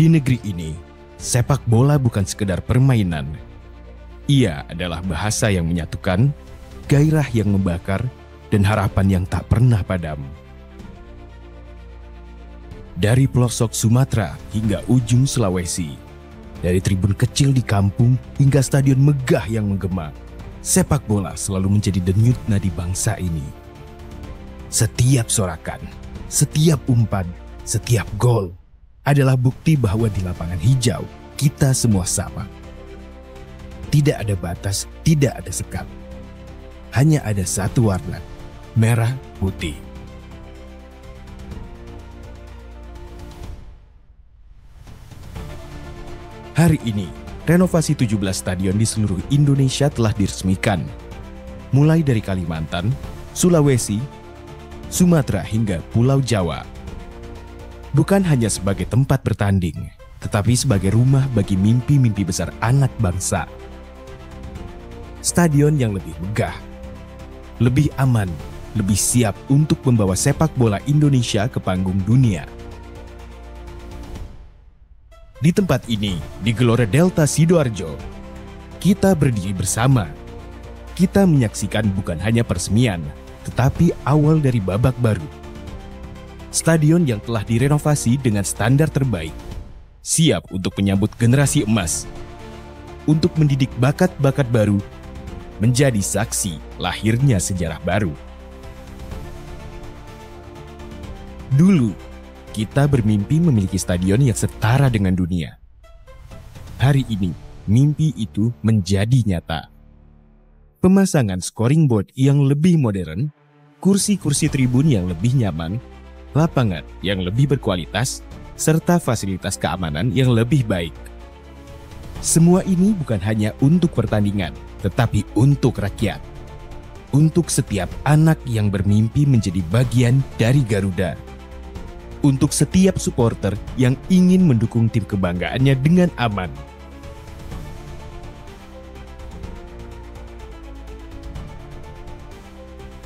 Di negeri ini, sepak bola bukan sekedar permainan. Ia adalah bahasa yang menyatukan, gairah yang membakar, dan harapan yang tak pernah padam. Dari pelosok Sumatera hingga ujung Sulawesi, dari tribun kecil di kampung hingga stadion megah yang menggema, sepak bola selalu menjadi denyut nadi bangsa ini. Setiap sorakan, setiap umpan, setiap gol adalah bukti bahwa di lapangan hijau kita semua sama. Tidak ada batas, tidak ada sekat. Hanya ada satu warna, merah putih. Hari ini, renovasi 17 stadion di seluruh Indonesia telah diresmikan. Mulai dari Kalimantan, Sulawesi, Sumatera hingga Pulau Jawa. Bukan hanya sebagai tempat bertanding, tetapi sebagai rumah bagi mimpi-mimpi besar anak bangsa. Stadion yang lebih megah, lebih aman, lebih siap untuk membawa sepak bola Indonesia ke panggung dunia. Di tempat ini, di Gelora Delta Sidoarjo, kita berdiri bersama. Kita menyaksikan bukan hanya peresmian, tetapi awal dari babak baru. Stadion yang telah direnovasi dengan standar terbaik, siap untuk menyambut generasi emas, untuk mendidik bakat-bakat baru, menjadi saksi lahirnya sejarah baru. Dulu, kita bermimpi memiliki stadion yang setara dengan dunia. Hari ini, mimpi itu menjadi nyata. Pemasangan scoring board yang lebih modern, kursi-kursi tribun yang lebih nyaman, lapangan yang lebih berkualitas, serta fasilitas keamanan yang lebih baik. Semua ini bukan hanya untuk pertandingan, tetapi untuk rakyat. Untuk setiap anak yang bermimpi menjadi bagian dari Garuda. Untuk setiap supporter yang ingin mendukung tim kebanggaannya dengan aman.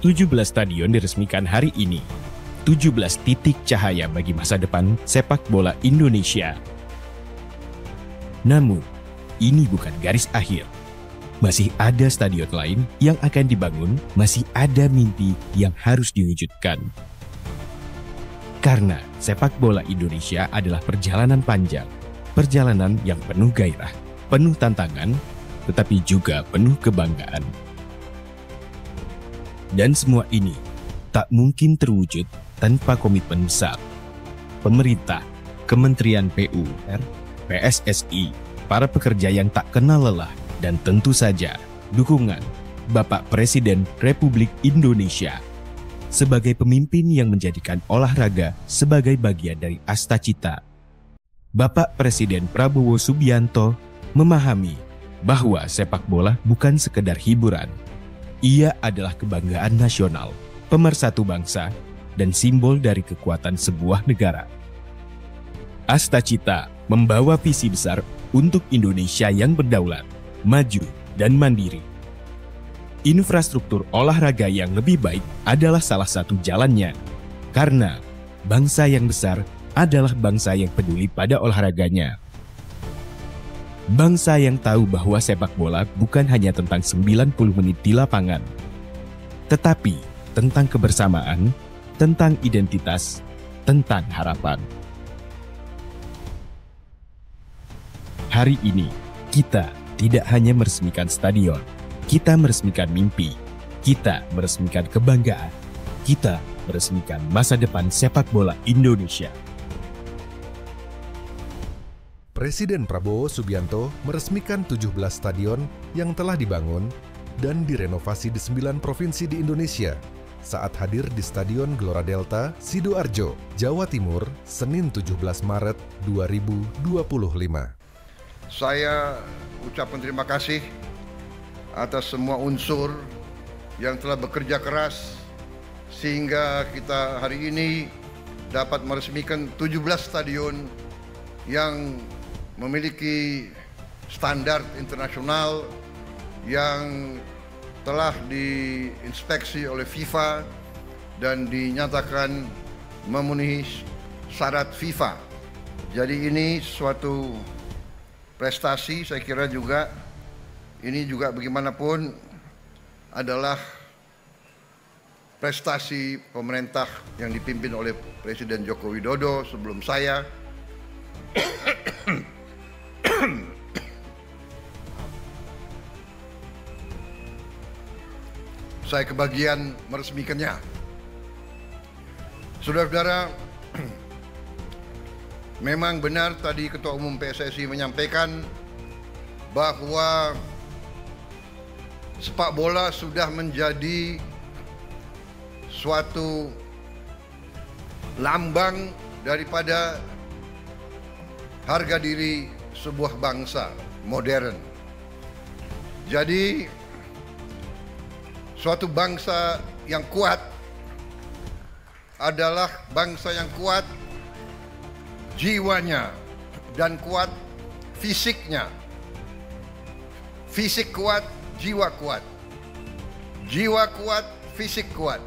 "17 stadion diresmikan hari ini. 17 titik cahaya bagi masa depan sepak bola Indonesia. Namun, ini bukan garis akhir. Masih ada stadion lain yang akan dibangun, masih ada mimpi yang harus diwujudkan. Karena sepak bola Indonesia adalah perjalanan panjang, perjalanan yang penuh gairah, penuh tantangan, tetapi juga penuh kebanggaan. Dan semua ini tak mungkin terwujud tanpa komitmen besar. Pemerintah, Kementerian PUR, PSSI, para pekerja yang tak kenal lelah, dan tentu saja dukungan Bapak Presiden Republik Indonesia sebagai pemimpin yang menjadikan olahraga sebagai bagian dari Astacita. Bapak Presiden Prabowo Subianto memahami bahwa sepak bola bukan sekedar hiburan. Ia adalah kebanggaan nasional, pemersatu bangsa, dan simbol dari kekuatan sebuah negara. Astacita membawa visi besar untuk Indonesia yang berdaulat, maju, dan mandiri. Infrastruktur olahraga yang lebih baik adalah salah satu jalannya, karena bangsa yang besar adalah bangsa yang peduli pada olahraganya. Bangsa yang tahu bahwa sepak bola bukan hanya tentang 90 menit di lapangan, tetapi tentang kebersamaan, tentang identitas, tentang harapan. Hari ini, kita tidak hanya meresmikan stadion, kita meresmikan mimpi, kita meresmikan kebanggaan, kita meresmikan masa depan sepak bola Indonesia. Presiden Prabowo Subianto meresmikan 17 stadion yang telah dibangun dan direnovasi di 9 provinsi di Indonesia saat hadir di Stadion Gelora Delta, Sidoarjo, Jawa Timur, Senin 17 Maret 2025. Saya ucapkan terima kasih atas semua unsur yang telah bekerja keras sehingga kita hari ini dapat meresmikan 17 stadion yang memiliki standar internasional yang telah diinspeksi oleh FIFA dan dinyatakan memenuhi syarat FIFA. Jadi ini suatu prestasi, saya kira juga ini juga bagaimanapun adalah prestasi pemerintah yang dipimpin oleh Presiden Joko Widodo sebelum saya. Saya kebagian meresmikannya. Saudara-saudara, memang benar tadi Ketua Umum PSSI menyampaikan bahwa sepak bola sudah menjadi suatu lambang daripada harga diri sebuah bangsa modern. Jadi suatu bangsa yang kuat adalah bangsa yang kuat jiwanya dan kuat fisiknya. Fisik kuat, jiwa kuat. Jiwa kuat, fisik kuat.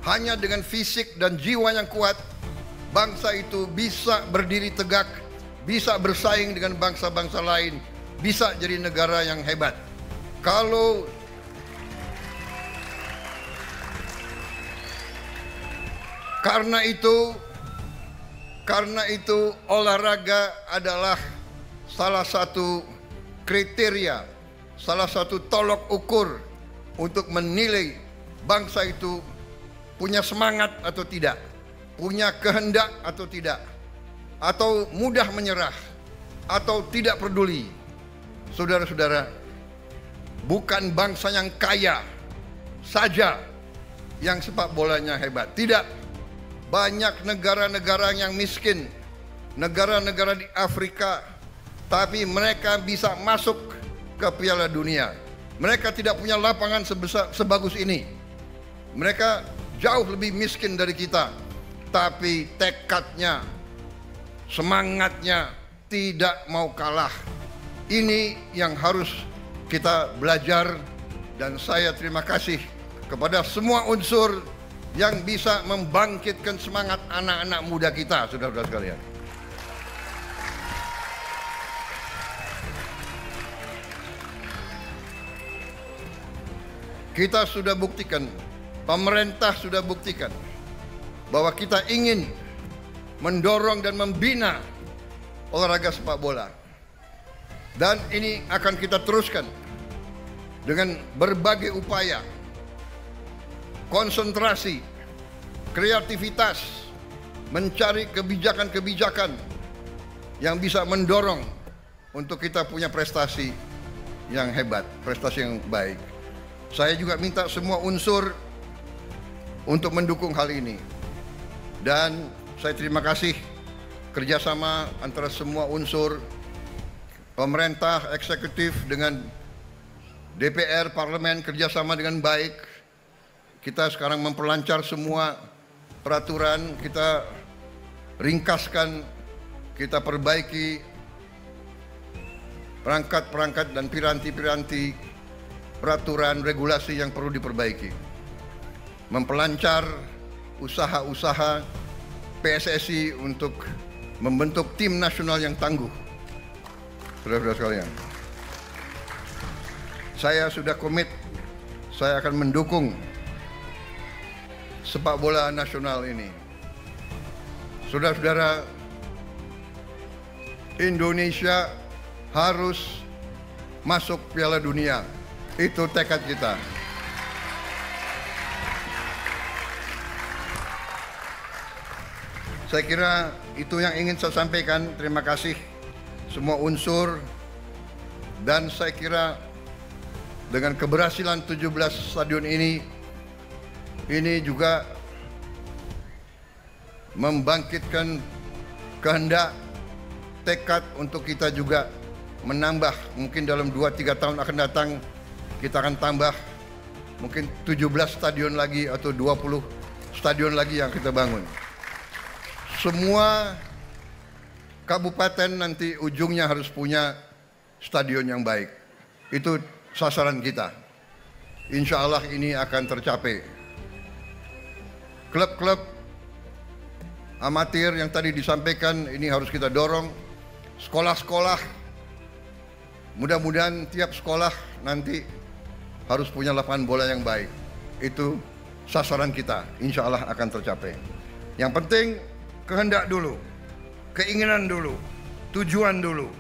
Hanya dengan fisik dan jiwa yang kuat, bangsa itu bisa berdiri tegak, bisa bersaing dengan bangsa-bangsa lain, bisa jadi negara yang hebat. Karena itu olahraga adalah salah satu kriteria, salah satu tolok ukur untuk menilai bangsa itu punya semangat atau tidak, punya kehendak atau tidak, atau mudah menyerah, atau tidak peduli. Saudara-saudara, bukan bangsa yang kaya saja yang sepak bolanya hebat. Tidak. Banyak negara-negara yang miskin, negara-negara di Afrika, tapi mereka bisa masuk ke Piala Dunia. Mereka tidak punya lapangan sebagus ini. Mereka jauh lebih miskin dari kita, tapi tekadnya, semangatnya tidak mau kalah. Ini yang harus kita belajar, dan saya terima kasih kepada semua unsur yang bisa membangkitkan semangat anak-anak muda kita, saudara-saudara sekalian. Kita sudah buktikan, pemerintah sudah buktikan bahwa kita ingin mendorong dan membina olahraga sepak bola. Dan ini akan kita teruskan dengan berbagai upaya, konsentrasi, kreativitas, mencari kebijakan-kebijakan yang bisa mendorong untuk kita punya prestasi yang hebat, prestasi yang baik. Saya juga minta semua unsur untuk mendukung hal ini. Dan saya terima kasih kerjasama antara semua unsur, pemerintah, eksekutif dengan DPR, parlemen kerjasama dengan baik. Kita sekarang memperlancar semua peraturan, kita ringkaskan, kita perbaiki perangkat-perangkat dan piranti-piranti peraturan regulasi yang perlu diperbaiki. Memperlancar usaha-usaha PSSI untuk membentuk tim nasional yang tangguh. Saudara-saudara sekalian, saya sudah komit, saya akan mendukung sepak bola nasional ini. Saudara-saudara, Indonesia harus masuk Piala Dunia. Itu tekad kita. Saya kira itu yang ingin saya sampaikan. Terima kasih semua unsur. Dan saya kira dengan keberhasilan 17 stadion ini juga membangkitkan kehendak, tekad untuk kita juga menambah. Mungkin dalam 2-3 tahun akan datang kita akan tambah mungkin 17 stadion lagi atau 20 stadion lagi yang kita bangun. Semua kabupaten nanti ujungnya harus punya stadion yang baik. Itu sasaran kita. Insya Allah ini akan tercapai. Klub-klub amatir yang tadi disampaikan ini harus kita dorong. Sekolah-sekolah, mudah-mudahan tiap sekolah nanti harus punya lapangan bola yang baik. Itu sasaran kita, insya Allah akan tercapai. Yang penting kehendak dulu, keinginan dulu, tujuan dulu,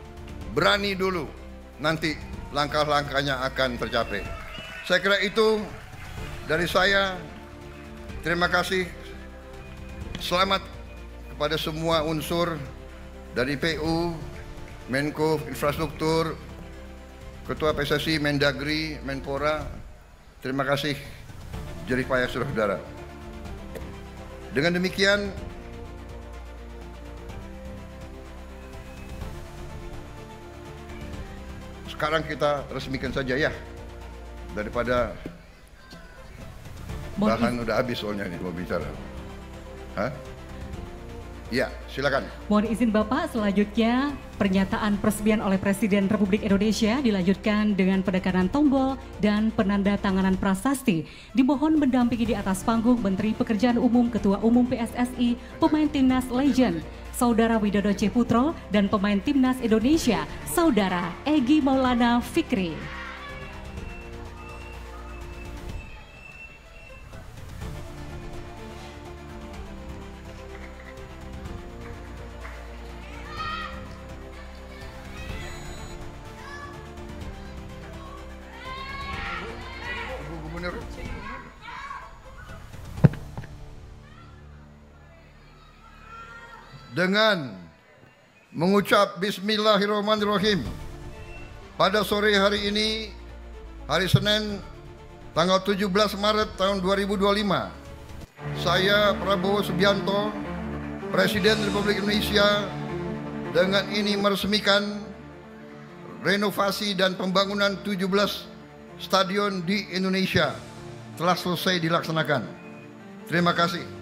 berani dulu, nanti langkah-langkahnya akan tercapai. Saya kira itu dari saya. Terima kasih. Selamat kepada semua unsur dari PU, Menko Infrastruktur, Ketua PSSI, Mendagri, Menpora. Terima kasih jerih payah saudara-saudara. Dengan demikian, sekarang kita resmikan saja ya, daripada bahan udah habis soalnya nih mau bicara. Hah? Ya, silakan. Mohon izin Bapak, selanjutnya pernyataan peresmian oleh Presiden Republik Indonesia dilanjutkan dengan penekanan tombol dan penandatanganan prasasti. Dimohon mendampingi di atas panggung Menteri Pekerjaan Umum, Ketua Umum PSSI, pemain Timnas Legend, Saudara Widodo C. Putro, dan pemain Timnas Indonesia, Saudara Egy Maulana Fikri. Dengan mengucap Bismillahirrahmanirrahim, pada sore hari ini, hari Senin, tanggal 17 Maret tahun 2025, saya Prabowo Subianto, Presiden Republik Indonesia, dengan ini meresmikan renovasi dan pembangunan 17 stadion di Indonesia telah selesai dilaksanakan. Terima kasih.